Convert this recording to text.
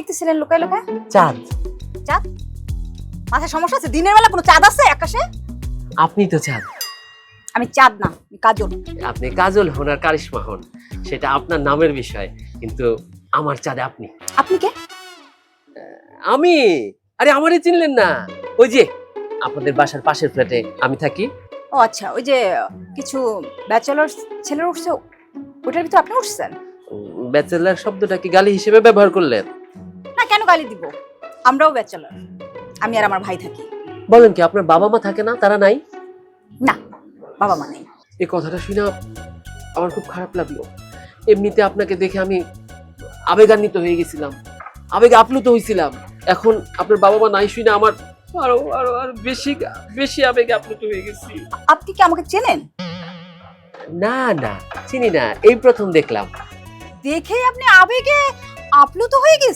দেখতেছিলেন লুকায় লুকায়? চাঁদ। চাঁদ? মাথায় সমস্যা আছে? দিনের বেলা কোনো চাঁদ আছে আকাশে? আপনি তো চাঁদ। আমি চাঁদ না, আমি কাজল। আপনি কাজল হন আর কারিশমা হন, সেটা আপনার নামের বিষয়, কিন্তু আমার চাঁদে আপনি। আপনি কে? আমি? আরে আমারই চিনলেন না? ওই যে আপনাদের বাসার পাশের ফ্ল্যাটে আমি থাকি। ও আচ্ছা, ওই যে কিছু ব্যাচেলর ছেলেরা উঠছে, ওটার ভিতরে আপনি উঠছেন? ব্যাচেলার শব্দটা কি গালি হিসেবে ব্যবহার করলেন? না, কেন গালি দিব? আমরাও ব্যাচেলর। আমি আর আমার ভাই থাকি। বলেন কি, আপনার বাবা মা থাকে না, তারা নাই? না, বাবা মা নেই। এই কথাটা শুনে আমার খুব খারাপ লাগলো। এমনিতে আপনাকে দেখে আমি আবেগান্বিত হয়ে গেছিলাম, আবেগে আপ্লুত হয়েছিলাম। এখন আপনার বাবা মা নাই শুনে আমার আরো আরো আরো বেশি বেশি আবেগে আপ্লুত হয়ে গেছি। আপনি কি আমাকে চেনেন? না না, চিনি না, এই প্রথম দেখলাম। দেখেই আপনি আবেগে আপ্লুত হয়ে গেছেন?